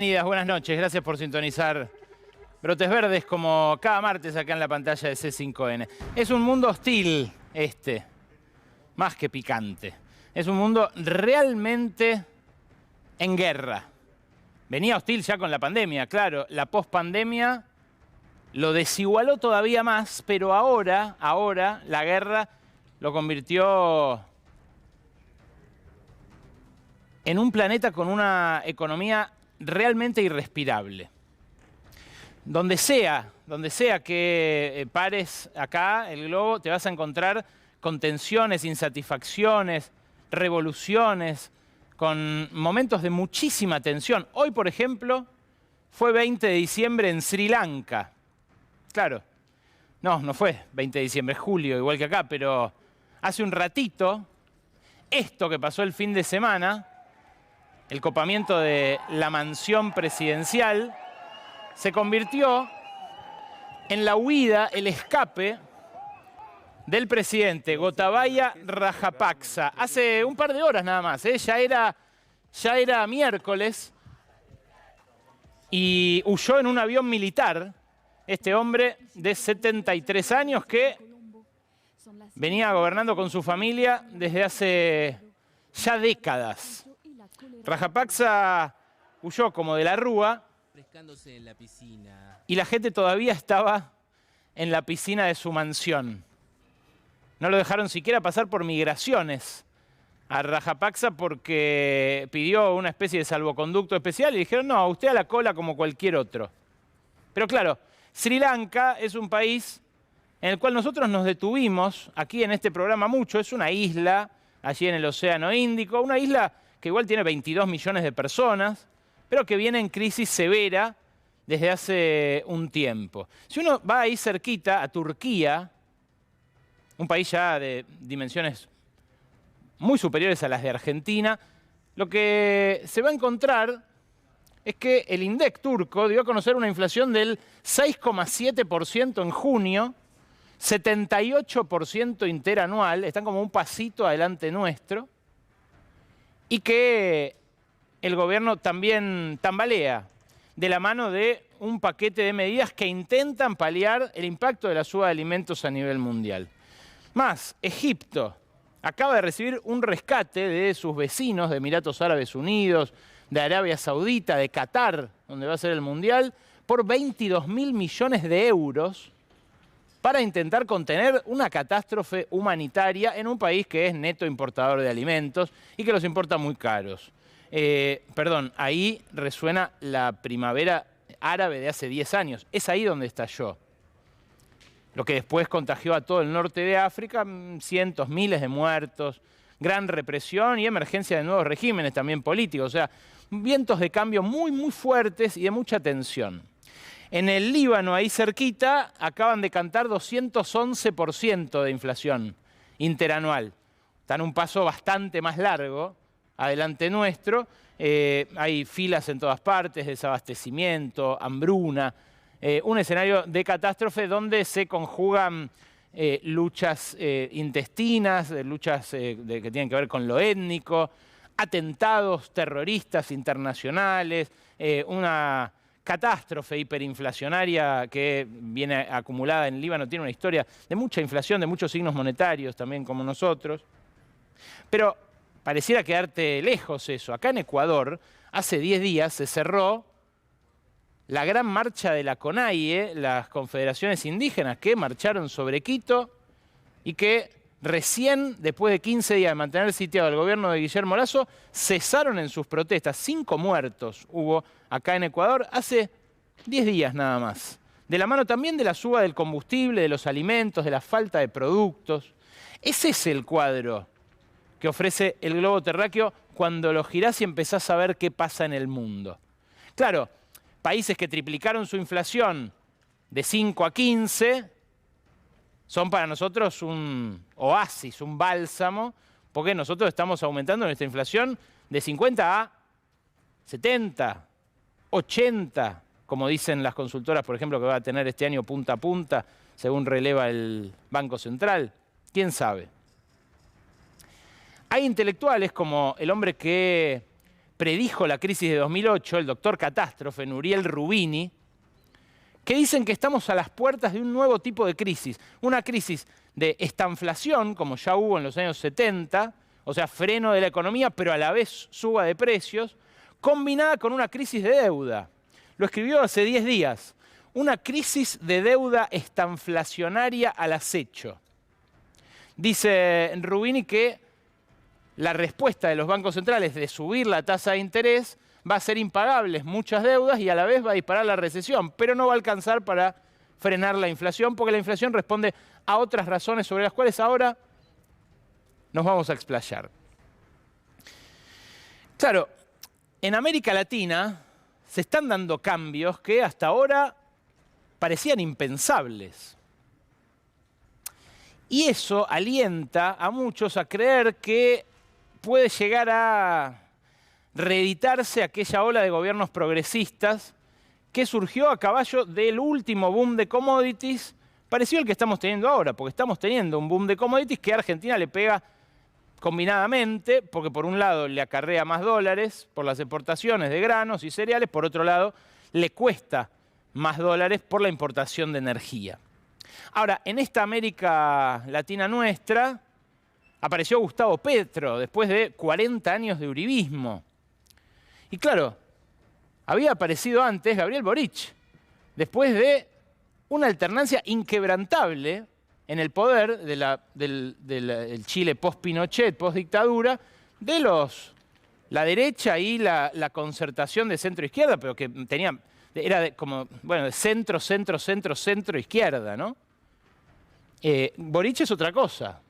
Bienvenidas, buenas noches, gracias por sintonizar Brotes Verdes como cada martes acá en la pantalla de C5N. Es un mundo hostil más que picante. Es un mundo realmente en guerra. Venía hostil ya con la pandemia, claro, la pospandemia lo desigualó todavía más, pero ahora la guerra lo convirtió en un planeta con una economía realmente irrespirable. Donde sea que pares acá el globo, te vas a encontrar con tensiones, insatisfacciones, revoluciones, con momentos de muchísima tensión. Hoy, por ejemplo, fue 20 de diciembre en Sri Lanka. Claro, no fue 20 de diciembre, es julio, igual que acá, pero hace un ratito, esto que pasó el fin de semana, el copamiento de la mansión presidencial, se convirtió en la huida, el escape del presidente Gotabaya Rajapaksa. Hace un par de horas nada más, ya era miércoles y huyó en un avión militar este hombre de 73 años que venía gobernando con su familia desde hace ya décadas. Rajapaksa huyó como de la rúa en la piscina. Y la gente todavía estaba en la piscina de su mansión. No lo dejaron siquiera pasar por migraciones a Rajapaksa porque pidió una especie de salvoconducto especial y dijeron, no, usted a la cola como cualquier otro. Pero claro, Sri Lanka es un país en el cual nosotros nos detuvimos aquí en este programa mucho. Es una isla allí en el Océano Índico, una isla que igual tiene 22 millones de personas, pero que viene en crisis severa desde hace un tiempo. Si uno va ahí cerquita a Turquía, un país ya de dimensiones muy superiores a las de Argentina, lo que se va a encontrar es que el INDEC turco dio a conocer una inflación del 6,7% en junio, 78% interanual, están como un pasito adelante nuestro, y que el gobierno también tambalea de la mano de un paquete de medidas que intentan paliar el impacto de la suba de alimentos a nivel mundial. Más, Egipto acaba de recibir un rescate de sus vecinos de Emiratos Árabes Unidos, de Arabia Saudita, de Qatar, donde va a ser el Mundial, por 22.000 millones de euros para intentar contener una catástrofe humanitaria en un país que es neto importador de alimentos y que los importa muy caros. Ahí resuena la primavera árabe de hace 10 años. Es ahí donde estalló. Lo que después contagió a todo el norte de África, cientos, miles de muertos, gran represión y emergencia de nuevos regímenes también políticos. O sea, vientos de cambio muy, muy fuertes y de mucha tensión. En el Líbano, ahí cerquita, acaban de cantar 211% de inflación interanual. Están un paso bastante más largo adelante nuestro. Hay filas en todas partes, desabastecimiento, hambruna. Un escenario de catástrofe donde se conjugan luchas intestinas, luchas que tienen que ver con lo étnico, atentados terroristas internacionales, una catástrofe hiperinflacionaria que viene acumulada en Líbano, tiene una historia de mucha inflación, de muchos signos monetarios también como nosotros. Pero pareciera quedarte lejos eso. Acá en Ecuador, hace 10 días se cerró la gran marcha de la CONAIE, las confederaciones indígenas que marcharon sobre Quito y que recién, después de 15 días de mantener sitiado el gobierno de Guillermo Lasso, cesaron en sus protestas. 5 muertos hubo acá en Ecuador hace 10 días nada más. De la mano también de la suba del combustible, de los alimentos, de la falta de productos. Ese es el cuadro que ofrece el globo terráqueo cuando lo girás y empezás a ver qué pasa en el mundo. Claro, países que triplicaron su inflación de 5 a 15 son para nosotros un oasis, un bálsamo, porque nosotros estamos aumentando nuestra inflación de 50 a 70, 80, como dicen las consultoras, por ejemplo, que va a tener este año punta a punta, según releva el Banco Central. ¿Quién sabe? Hay intelectuales como el hombre que predijo la crisis de 2008, el doctor Catástrofe, Nouriel Roubini, que dicen que estamos a las puertas de un nuevo tipo de crisis. Una crisis de estanflación, como ya hubo en los años 70, o sea, freno de la economía, pero a la vez suba de precios, combinada con una crisis de deuda. Lo escribió hace 10 días. Una crisis de deuda estanflacionaria al acecho. Dice Roubini que la respuesta de los bancos centrales de subir la tasa de interés va a hacer impagables muchas deudas y a la vez va a disparar la recesión, pero no va a alcanzar para frenar la inflación, porque la inflación responde a otras razones sobre las cuales ahora nos vamos a explayar. Claro, en América Latina se están dando cambios que hasta ahora parecían impensables. Y eso alienta a muchos a creer que puede llegar a reeditarse aquella ola de gobiernos progresistas que surgió a caballo del último boom de commodities, parecido al que estamos teniendo ahora, porque estamos teniendo un boom de commodities que a Argentina le pega combinadamente, porque por un lado le acarrea más dólares por las exportaciones de granos y cereales, por otro lado le cuesta más dólares por la importación de energía. Ahora, en esta América Latina nuestra, apareció Gustavo Petro después de 40 años de uribismo. Y claro, había aparecido antes Gabriel Boric, después de una alternancia inquebrantable en el poder del Chile post-Pinochet, post-dictadura, de la derecha y la concertación de centro-izquierda, pero que era de centro-izquierda, ¿no? Boric es otra cosa.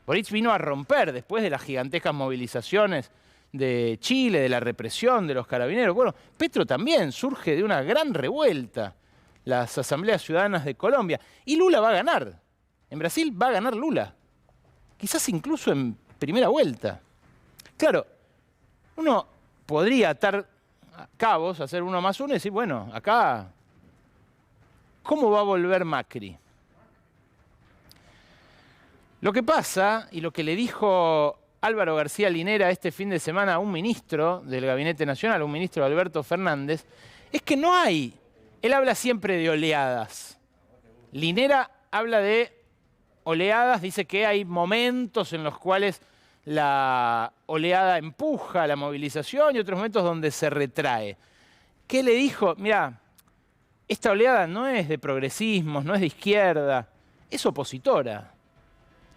Boric vino a romper después de las gigantescas movilizaciones de Chile, de la represión de los carabineros. Bueno, Petro también surge de una gran revuelta, las asambleas ciudadanas de Colombia. Y Lula va a ganar. En Brasil va a ganar Lula. Quizás incluso en primera vuelta. Claro, uno podría atar cabos, hacer 1 más 1 y decir, bueno, acá, ¿cómo va a volver Macri? Lo que pasa, y lo que le dijo Álvaro García Linera este fin de semana a un ministro del Gabinete Nacional, a un ministro Alberto Fernández, es que no hay, él habla siempre de oleadas. Linera habla de oleadas, dice que hay momentos en los cuales la oleada empuja la movilización y otros momentos donde se retrae. ¿Qué le dijo? Mirá, esta oleada no es de progresismos, no es de izquierda, es opositora.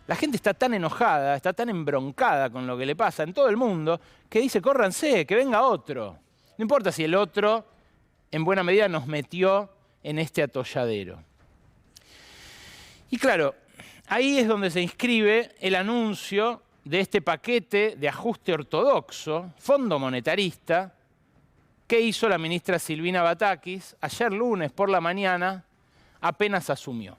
La gente está tan enojada, está tan embroncada con lo que le pasa en todo el mundo, que dice, córranse, que venga otro. No importa si el otro, en buena medida, nos metió en este atolladero. Y claro, ahí es donde se inscribe el anuncio de este paquete de ajuste ortodoxo, fondo monetarista, que hizo la ministra Silvina Batakis ayer lunes por la mañana, apenas asumió.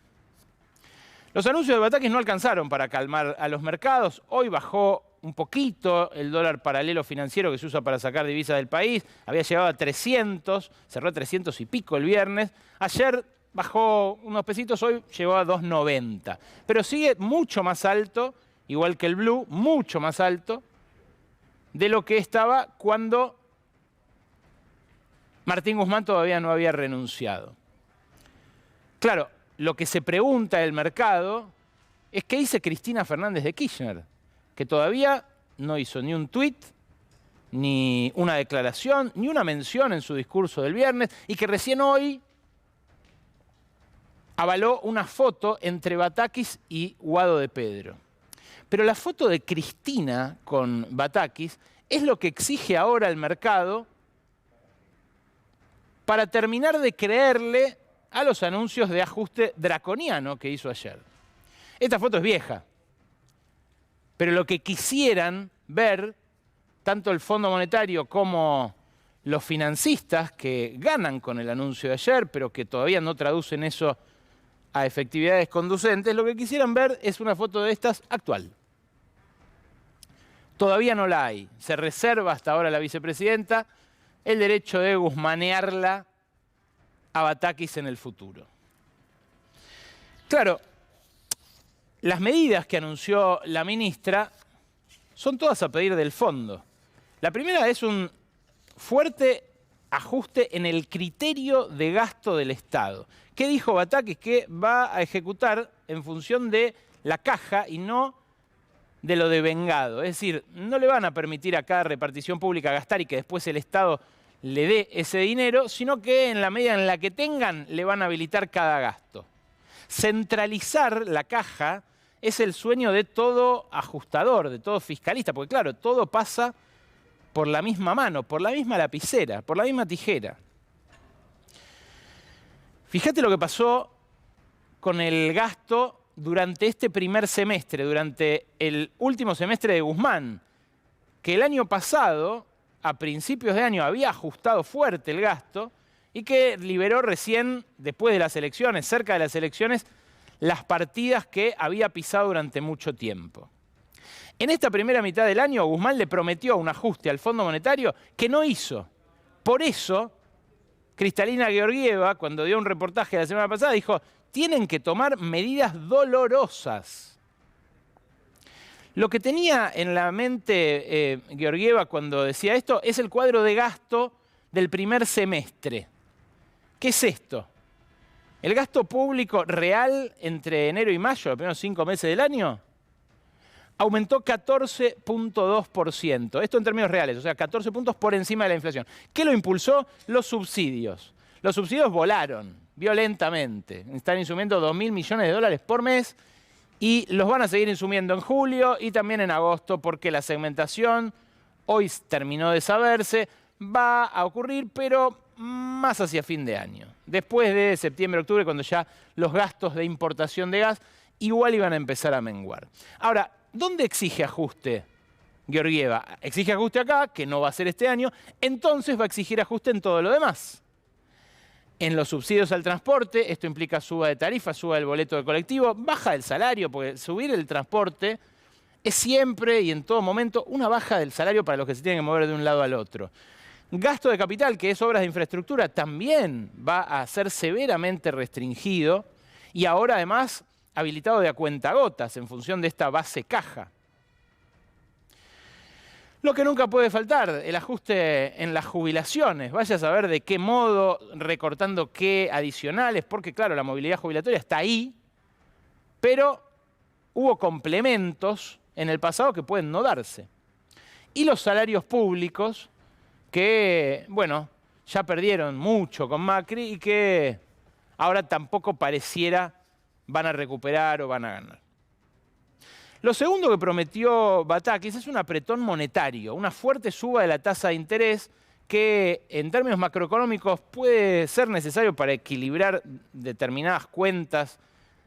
Los anuncios de Batakis no alcanzaron para calmar a los mercados. Hoy bajó un poquito el dólar paralelo financiero que se usa para sacar divisas del país. Había llegado a 300, cerró a 300 y pico el viernes. Ayer bajó unos pesitos, hoy llegó a 2.90. Pero sigue mucho más alto, igual que el blue, mucho más alto de lo que estaba cuando Martín Guzmán todavía no había renunciado. Claro, lo que se pregunta el mercado es qué dice Cristina Fernández de Kirchner, que todavía no hizo ni un tuit, ni una declaración, ni una mención en su discurso del viernes, y que recién hoy avaló una foto entre Batakis y Guado de Pedro. Pero la foto de Cristina con Batakis es lo que exige ahora el mercado para terminar de creerle a los anuncios de ajuste draconiano que hizo ayer. Esta foto es vieja, pero lo que quisieran ver, tanto el Fondo Monetario como los financistas que ganan con el anuncio de ayer, pero que todavía no traducen eso a efectividades conducentes, lo que quisieran ver es una foto de estas actual. Todavía no la hay. Se reserva hasta ahora la vicepresidenta el derecho de guzmanearla a Batakis en el futuro. Claro, las medidas que anunció la ministra son todas a pedir del fondo. La primera es un fuerte ajuste en el criterio de gasto del Estado. ¿Qué dijo Batakis? Que va a ejecutar en función de la caja y no de lo devengado. Es decir, no le van a permitir a cada repartición pública gastar y que después el Estado le dé ese dinero, sino que en la medida en la que tengan le van a habilitar cada gasto. Centralizar la caja es el sueño de todo ajustador, de todo fiscalista, porque claro, todo pasa por la misma mano, por la misma lapicera, por la misma tijera. Fíjate lo que pasó con el gasto durante este primer semestre, durante el último semestre de Guzmán, que el año pasado, a principios de año, había ajustado fuerte el gasto y que liberó recién, después de las elecciones, cerca de las elecciones, las partidas que había pisado durante mucho tiempo. En esta primera mitad del año, Guzmán le prometió un ajuste al Fondo Monetario que no hizo. Por eso, Kristalina Georgieva, cuando dio un reportaje la semana pasada, dijo: tienen que tomar medidas dolorosas. Lo que tenía en la mente Georgieva cuando decía esto es el cuadro de gasto del primer semestre. ¿Qué es esto? El gasto público real entre enero y mayo, los primeros 5 meses del año, aumentó 14.2%. Esto en términos reales, o sea, 14 puntos por encima de la inflación. ¿Qué lo impulsó? Los subsidios. Los subsidios volaron violentamente. Están insumiendo 2.000 millones de dólares por mes y los van a seguir insumiendo en julio y también en agosto porque la segmentación, hoy terminó de saberse, va a ocurrir, pero más hacia fin de año. Después de septiembre, octubre, cuando ya los gastos de importación de gas igual iban a empezar a menguar. Ahora, ¿dónde exige ajuste Georgieva? Exige ajuste acá, que no va a ser este año, entonces va a exigir ajuste en todo lo demás. En los subsidios al transporte, esto implica suba de tarifa, suba del boleto de colectivo, baja del salario, porque subir el transporte es siempre y en todo momento una baja del salario para los que se tienen que mover de un lado al otro. Gasto de capital, que es obras de infraestructura, también va a ser severamente restringido y ahora además habilitado de a cuentagotas en función de esta base caja. Lo que nunca puede faltar, el ajuste en las jubilaciones. Vaya a saber de qué modo, recortando qué adicionales, porque claro, la movilidad jubilatoria está ahí, pero hubo complementos en el pasado que pueden no darse. Y los salarios públicos, que, bueno, ya perdieron mucho con Macri y que ahora tampoco pareciera van a recuperar o van a ganar. Lo segundo que prometió Batakis es un apretón monetario, una fuerte suba de la tasa de interés que en términos macroeconómicos puede ser necesario para equilibrar determinadas cuentas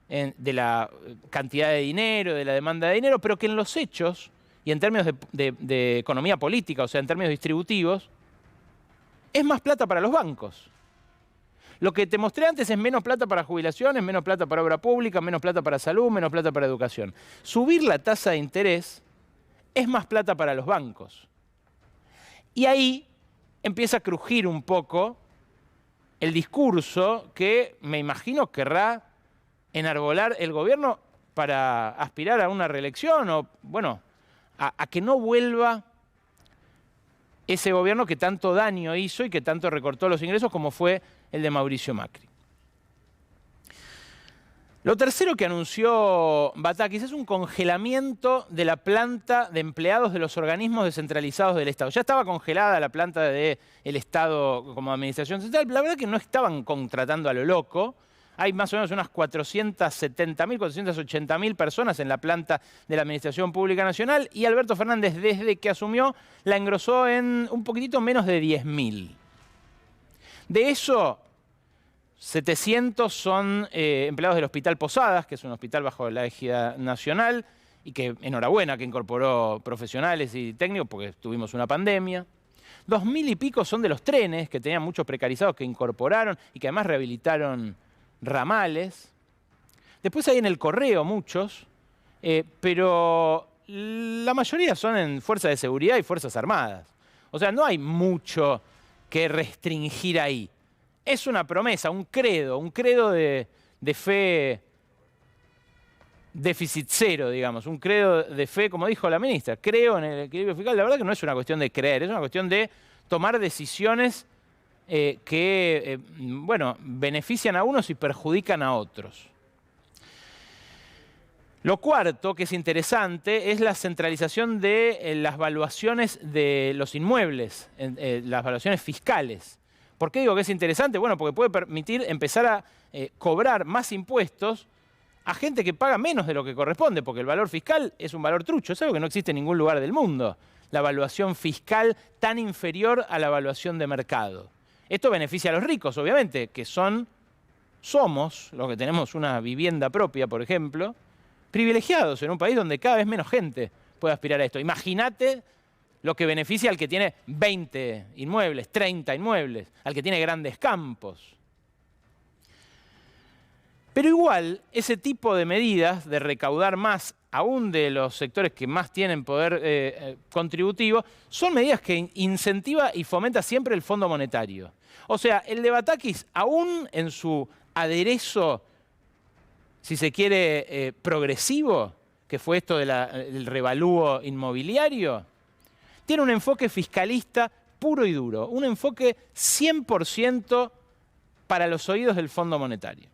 de la cantidad de dinero, de la demanda de dinero, pero que en los hechos y en términos de economía política, o sea, en términos distributivos, es más plata para los bancos. Lo que te mostré antes es menos plata para jubilaciones, menos plata para obra pública, menos plata para salud, menos plata para educación. Subir la tasa de interés es más plata para los bancos. Y ahí empieza a crujir un poco el discurso que me imagino querrá enarbolar el gobierno para aspirar a una reelección o, bueno, a que no vuelva ese gobierno que tanto daño hizo y que tanto recortó los ingresos como fue el de Mauricio Macri. Lo tercero que anunció Batakis es un congelamiento de la planta de empleados de los organismos descentralizados del Estado. Ya estaba congelada la planta del Estado como administración central. La verdad que no estaban contratando a lo loco. Hay más o menos unas 470.000, 480.000 personas en la planta de la Administración Pública Nacional y Alberto Fernández, desde que asumió, la engrosó en un poquitito menos de 10.000. De eso, 700 son empleados del Hospital Posadas, que es un hospital bajo la égida nacional y que, enhorabuena, que incorporó profesionales y técnicos porque tuvimos una pandemia. 2.000 y pico son de los trenes, que tenían muchos precarizados que incorporaron y que además rehabilitaron ramales. Después hay en el correo muchos, pero la mayoría son en fuerzas de seguridad y fuerzas armadas. O sea, no hay mucho que restringir ahí. Es una promesa, un credo de fe déficit cero, digamos, un credo de fe, como dijo la ministra, creo en el equilibrio fiscal. La verdad que no es una cuestión de creer, es una cuestión de tomar decisiones que, bueno, benefician a unos y perjudican a otros. Lo cuarto, que es interesante, es la centralización de las valuaciones de los inmuebles, las valuaciones fiscales. ¿Por qué digo que es interesante? Bueno, porque puede permitir empezar a cobrar más impuestos a gente que paga menos de lo que corresponde, porque el valor fiscal es un valor trucho, es algo que no existe en ningún lugar del mundo, la evaluación fiscal tan inferior a la evaluación de mercado. Esto beneficia a los ricos, obviamente, que somos, los que tenemos una vivienda propia, por ejemplo, privilegiados en un país donde cada vez menos gente puede aspirar a esto. Imagínate lo que beneficia al que tiene 20 inmuebles, 30 inmuebles, al que tiene grandes campos. Pero igual, ese tipo de medidas de recaudar más, aún de los sectores que más tienen poder contributivo, son medidas que incentiva y fomenta siempre el Fondo Monetario. O sea, el de Batakis, aún en su aderezo, si se quiere, progresivo, que fue esto del revalúo inmobiliario, tiene un enfoque fiscalista puro y duro, un enfoque 100% para los oídos del Fondo Monetario.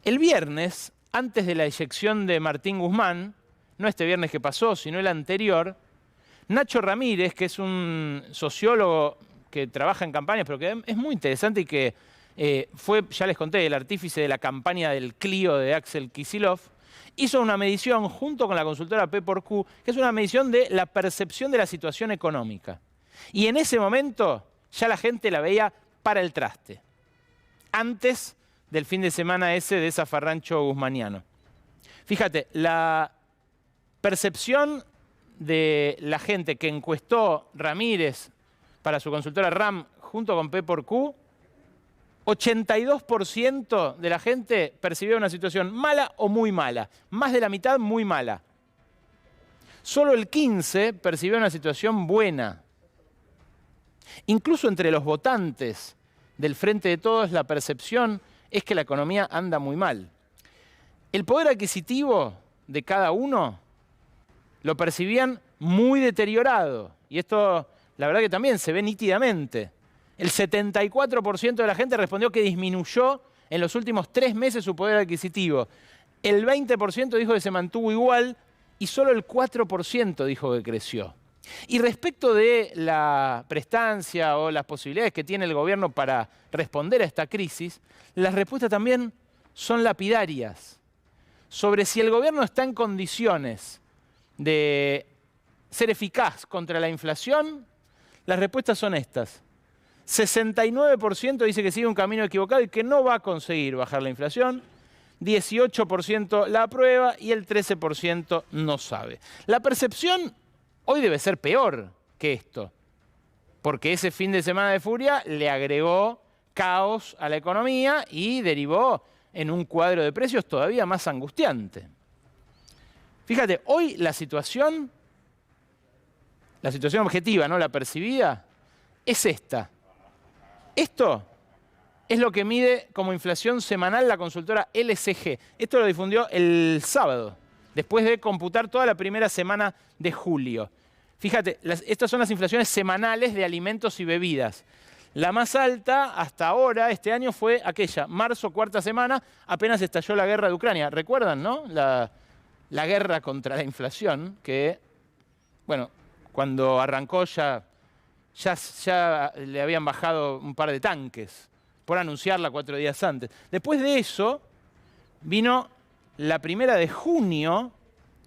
El viernes, antes de la eyección de Martín Guzmán, no este viernes que pasó, sino el anterior, Nacho Ramírez, que es un sociólogo que trabaja en campañas, pero que es muy interesante y que fue, ya les conté, el artífice de la campaña del Clio de Axel Kicillof, hizo una medición junto con la consultora P4Q, que es una medición de la percepción de la situación económica. Y en ese momento ya la gente la veía para el traste, antes del fin de semana ese de zafarrancho guzmaniano. Fíjate, la percepción de la gente que encuestó Ramírez para su consultora RAM junto con P4Q, 82% de la gente percibió una situación mala o muy mala. Más de la mitad muy mala. Solo el 15% percibió una situación buena. Incluso entre los votantes del Frente de Todos, la percepción es que la economía anda muy mal. El poder adquisitivo de cada uno lo percibían muy deteriorado. Y esto, la verdad que también se ve nítidamente. El 74% de la gente respondió que disminuyó en los últimos 3 meses su poder adquisitivo. El 20% dijo que se mantuvo igual y solo el 4% dijo que creció. Y respecto de la prestancia o las posibilidades que tiene el gobierno para responder a esta crisis, las respuestas también son lapidarias. Sobre si el gobierno está en condiciones de ser eficaz contra la inflación, las respuestas son estas. 69% dice que sigue un camino equivocado y que no va a conseguir bajar la inflación. 18% la aprueba y el 13% no sabe. La percepción hoy debe ser peor que esto, porque ese fin de semana de furia le agregó caos a la economía y derivó en un cuadro de precios todavía más angustiante. Fíjate, hoy la situación objetiva, no la percibida, es esta. Esto es lo que mide como inflación semanal la consultora LCG. Esto lo difundió el sábado, después de computar toda la primera semana de julio. Fíjate, estas son las inflaciones semanales de alimentos y bebidas. La más alta hasta ahora, este año, fue aquella, marzo, cuarta semana, apenas estalló la guerra de Ucrania. ¿Recuerdan, no? La guerra contra la inflación, que, bueno, cuando arrancó ya le habían bajado un par de tanques por anunciarla 4 días antes. Después de eso vino la primera de junio,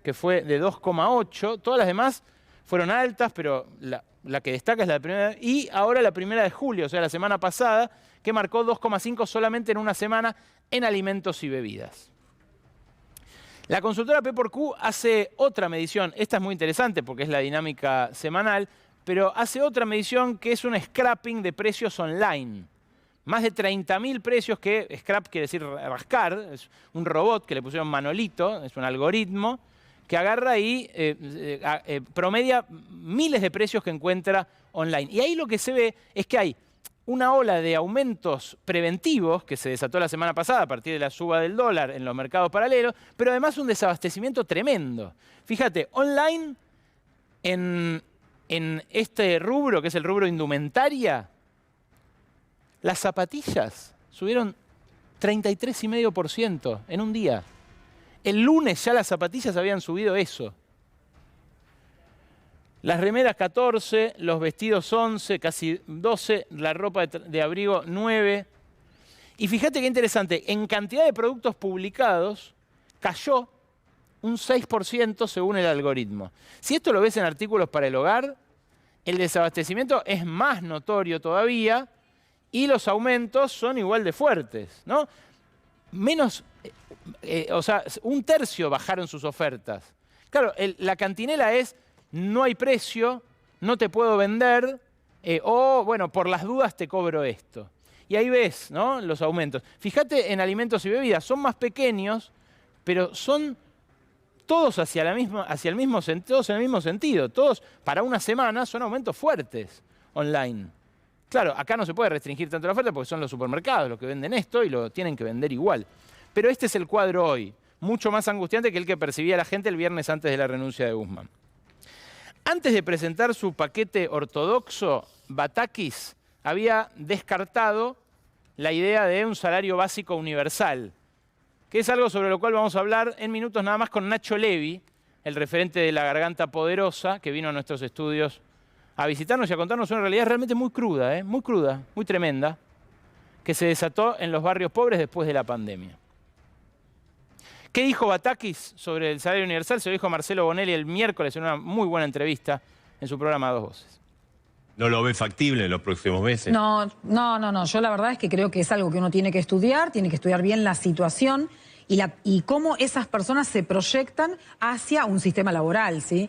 que fue de 2,8. Todas las demás fueron altas, pero la que destaca es la primera. Y ahora la primera de julio, o sea, la semana pasada, que marcó 2,5 solamente en una semana en alimentos y bebidas. La consultora P4Q hace otra medición. Esta es muy interesante porque es la dinámica semanal, pero hace otra medición que es un scrapping de precios online. Más de 30.000 precios, que scrap quiere decir rascar, es un robot que le pusieron Manolito, es un algoritmo que agarra y promedia miles de precios que encuentra online. Y ahí lo que se ve es que hay una ola de aumentos preventivos que se desató la semana pasada a partir de la suba del dólar en los mercados paralelos, pero además un desabastecimiento tremendo. Fíjate, online en en este rubro, que es el rubro indumentaria, las zapatillas subieron 33,5% en un día. El lunes ya las zapatillas habían subido eso. Las remeras 14, los vestidos 11, casi 12, la ropa de abrigo 9. Y fíjate qué interesante, en cantidad de productos publicados cayó un 6% según el algoritmo. Si esto lo ves en artículos para el hogar, el desabastecimiento es más notorio todavía y los aumentos son igual de fuertes, ¿no? O sea, un tercio bajaron sus ofertas. Claro, la cantinela es, no hay precio, no te puedo vender, o bueno, por las dudas te cobro esto. Y ahí ves, ¿no?, los aumentos. Fíjate en alimentos y bebidas, son más pequeños, pero son todos hacia el mismo sentido. Todos para una semana son aumentos fuertes online. Claro, acá no se puede restringir tanto la oferta porque son los supermercados los que venden esto y lo tienen que vender igual. Pero este es el cuadro hoy, mucho más angustiante que el que percibía la gente el viernes antes de la renuncia de Guzmán. Antes de presentar su paquete ortodoxo, Batakis había descartado la idea de un salario básico universal, que es algo sobre lo cual vamos a hablar en minutos nada más con Nacho Levi, el referente de La Garganta Poderosa, que vino a nuestros estudios a visitarnos y a contarnos una realidad realmente muy cruda, muy tremenda, que se desató en los barrios pobres después de la pandemia. ¿Qué dijo Batakis sobre el salario universal? Se lo dijo Marcelo Bonelli el miércoles en una muy buena entrevista en su programa Dos Voces. ¿No lo ve factible en los próximos meses? No. Yo la verdad es que creo que es algo que uno tiene que estudiar bien la situación y cómo esas personas se proyectan hacia un sistema laboral, ¿sí?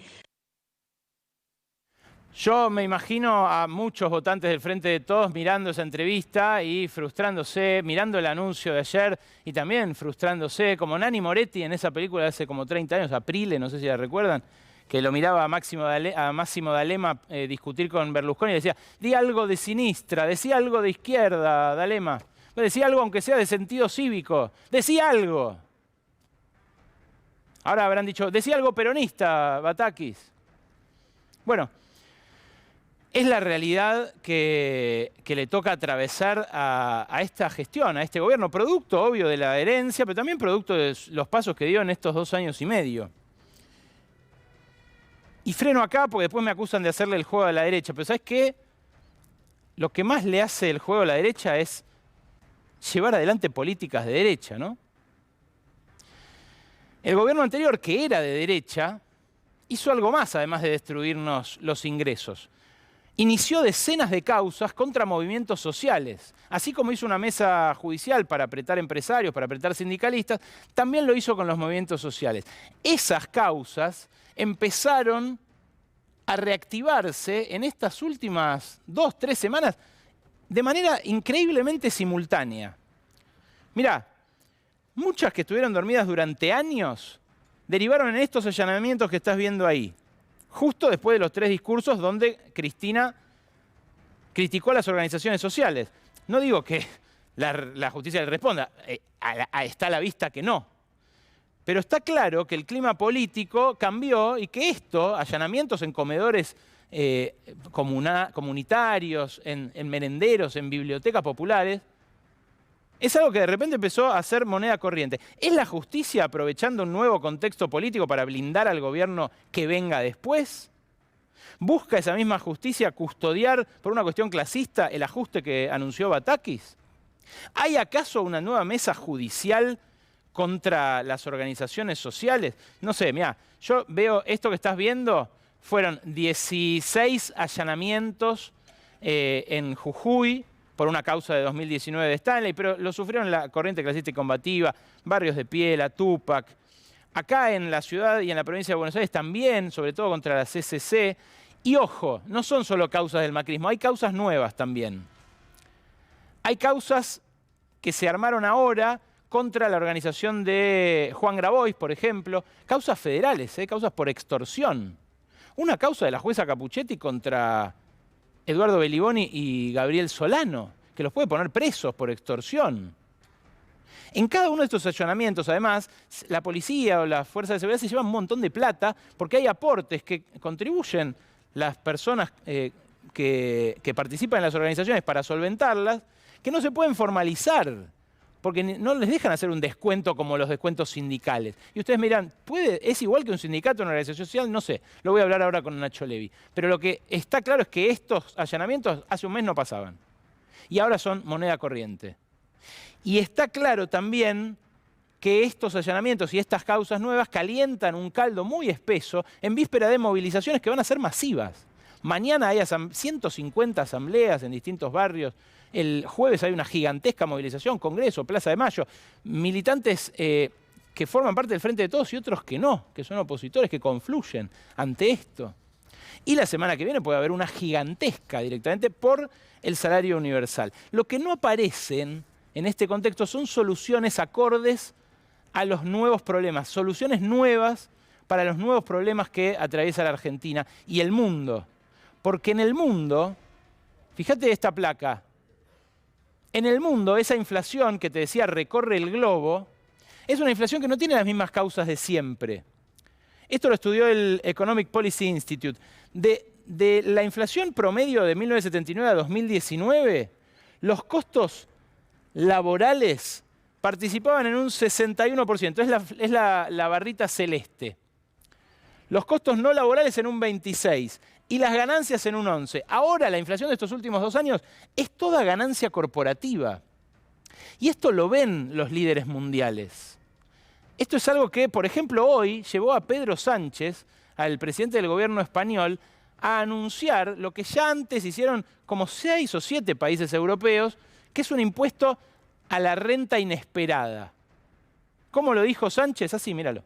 Yo me imagino a muchos votantes del Frente de Todos mirando esa entrevista y frustrándose, mirando el anuncio de ayer y también frustrándose, como Nanni Moretti en esa película de hace como 30 años, Aprile, no sé si la recuerdan, que lo miraba a Máximo D'Alema discutir con Berlusconi y decía, di algo de sinistra, decía algo de izquierda, D'Alema, decía algo aunque sea de sentido cívico, decía algo. Ahora habrán dicho, decía algo peronista, Batakis. Bueno, es la realidad que le toca atravesar a esta gestión, a este gobierno, producto obvio de la herencia, pero también producto de los pasos que dio en estos 2 años y medio. Y freno acá porque después me acusan de hacerle el juego a la derecha, pero ¿sabes qué? Lo que más le hace el juego a la derecha es llevar adelante políticas de derecha, ¿no? El gobierno anterior, que era de derecha, hizo algo más además de destruirnos los ingresos. Inició decenas de causas contra movimientos sociales. Así como hizo una mesa judicial para apretar empresarios, para apretar sindicalistas, también lo hizo con los movimientos sociales. Esas causas empezaron a reactivarse en estas últimas 2, 3 semanas de manera increíblemente simultánea. Mirá, muchas que estuvieron dormidas durante años derivaron en estos allanamientos que estás viendo ahí. Justo después de los 3 discursos donde Cristina criticó a las organizaciones sociales. No digo que la justicia le responda, está a la vista que no. Pero está claro que el clima político cambió y que allanamientos en comedores comunitarios, en merenderos, en bibliotecas populares, es algo que de repente empezó a ser moneda corriente. ¿Es la justicia aprovechando un nuevo contexto político para blindar al gobierno que venga después? ¿Busca esa misma justicia custodiar por una cuestión clasista el ajuste que anunció Batakis? ¿Hay acaso una nueva mesa judicial contra las organizaciones sociales? No sé, mirá, yo veo esto que estás viendo, fueron 16 allanamientos en Jujuy, por una causa de 2019 de Stanley, pero lo sufrieron la corriente clasista y combativa, barrios de Piela, Tupac. Acá en la ciudad y en la provincia de Buenos Aires también, sobre todo contra la CCC. Y ojo, no son solo causas del macrismo, hay causas nuevas también. Hay causas que se armaron ahora contra la organización de Juan Grabois, por ejemplo, causas federales, causas por extorsión. Una causa de la jueza Capuchetti contra Eduardo Beliboni y Gabriel Solano, que los puede poner presos por extorsión. En cada uno de estos allanamientos, además, la policía o las fuerzas de seguridad se llevan un montón de plata porque hay aportes que contribuyen las personas que participan en las organizaciones para solventarlas, que no se pueden formalizar, porque no les dejan hacer un descuento como los descuentos sindicales. Y ustedes miran, ¿es igual que un sindicato, una organización social? No sé, lo voy a hablar ahora con Nacho Levi. Pero lo que está claro es que estos allanamientos hace un mes no pasaban. Y ahora son moneda corriente. Y está claro también que estos allanamientos y estas causas nuevas calientan un caldo muy espeso en víspera de movilizaciones que van a ser masivas. Mañana hay 150 asambleas en distintos barrios. El jueves hay una gigantesca movilización, Congreso, Plaza de Mayo. Militantes que forman parte del Frente de Todos y otros que no, que son opositores, que confluyen ante esto. Y la semana que viene puede haber una gigantesca directamente por el salario universal. Lo que no aparecen en este contexto son soluciones acordes a los nuevos problemas, soluciones nuevas para los nuevos problemas que atraviesa la Argentina y el mundo. Porque en el mundo, fíjate esta placa, en el mundo esa inflación que te decía recorre el globo, es una inflación que no tiene las mismas causas de siempre. Esto lo estudió el Economic Policy Institute. De la inflación promedio de 1979 a 2019, los costos laborales participaban en un 61%, es la barrita celeste. Los costos no laborales en un 26% y las ganancias en un 11%. Ahora la inflación de estos últimos 2 años es toda ganancia corporativa. Y esto lo ven los líderes mundiales. Esto es algo que, por ejemplo, hoy llevó a Pedro Sánchez, al presidente del gobierno español, a anunciar lo que ya antes hicieron como 6 o 7 países europeos, que es un impuesto a la renta inesperada. ¿Cómo lo dijo Sánchez? Así, míralo.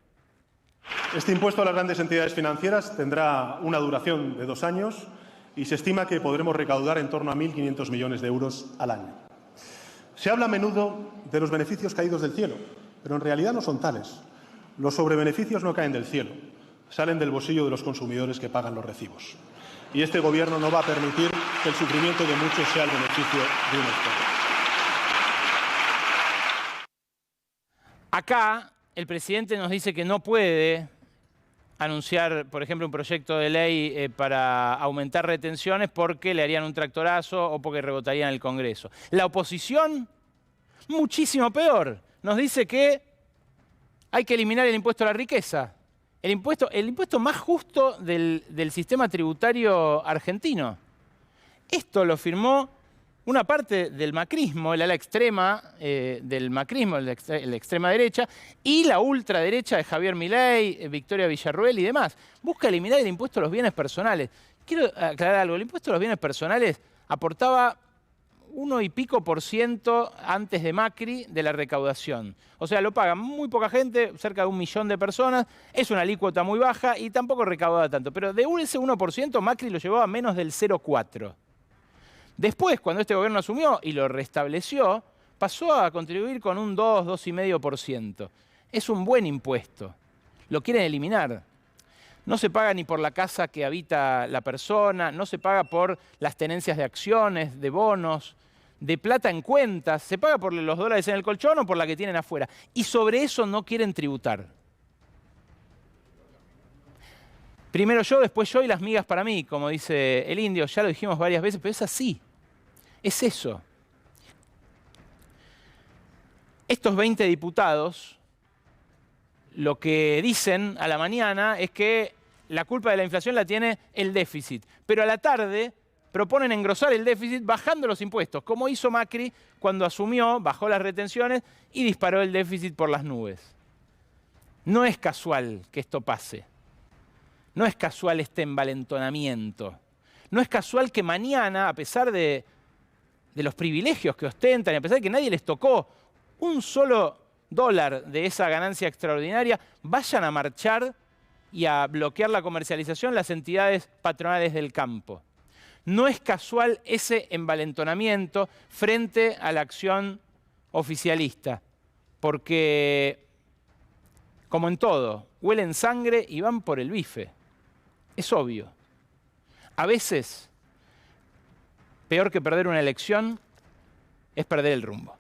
Este impuesto a las grandes entidades financieras tendrá una duración de 2 años y se estima que podremos recaudar en torno a 1.500 millones de euros al año. Se habla a menudo de los beneficios caídos del cielo, pero en realidad no son tales. Los sobrebeneficios no caen del cielo, salen del bolsillo de los consumidores que pagan los recibos. Y este Gobierno no va a permitir que el sufrimiento de muchos sea el beneficio de unos pocos. Acá el presidente nos dice que no puede anunciar, por ejemplo, un proyecto de ley para aumentar retenciones porque le harían un tractorazo o porque rebotaría en el Congreso. La oposición, muchísimo peor, nos dice que hay que eliminar el impuesto a la riqueza, el impuesto más justo del sistema tributario argentino. Esto lo firmó una parte del macrismo, el ala extrema del macrismo, la extrema derecha, y la ultraderecha de Javier Milei, Victoria Villarruel y demás. Busca eliminar el impuesto a los bienes personales. Quiero aclarar algo, el impuesto a los bienes personales aportaba 1 y pico % antes de Macri de la recaudación. O sea, lo paga muy poca gente, cerca de 1 millón de personas, es una alícuota muy baja y tampoco recaudaba tanto. Pero de ese 1% Macri lo llevaba a menos del 0,4%. Después, cuando este gobierno asumió y lo restableció, pasó a contribuir con un 2,5%. Es un buen impuesto. Lo quieren eliminar. No se paga ni por la casa que habita la persona, no se paga por las tenencias de acciones, de bonos, de plata en cuentas. Se paga por los dólares en el colchón o por la que tienen afuera. Y sobre eso no quieren tributar. Primero yo, después yo y las migas para mí, como dice el indio. Ya lo dijimos varias veces, pero es así. Es eso. Estos 20 diputados lo que dicen a la mañana es que la culpa de la inflación la tiene el déficit. Pero a la tarde proponen engrosar el déficit bajando los impuestos, como hizo Macri cuando asumió, bajó las retenciones y disparó el déficit por las nubes. No es casual que esto pase. No es casual este envalentonamiento. No es casual que mañana, a pesar de los privilegios que ostentan y a pesar de que nadie les tocó un solo dólar de esa ganancia extraordinaria, vayan a marchar y a bloquear la comercialización las entidades patronales del campo. No es casual ese envalentonamiento frente a la acción oficialista, porque, como en todo, huelen sangre y van por el bife. Es obvio. A veces, peor que perder una elección, es perder el rumbo.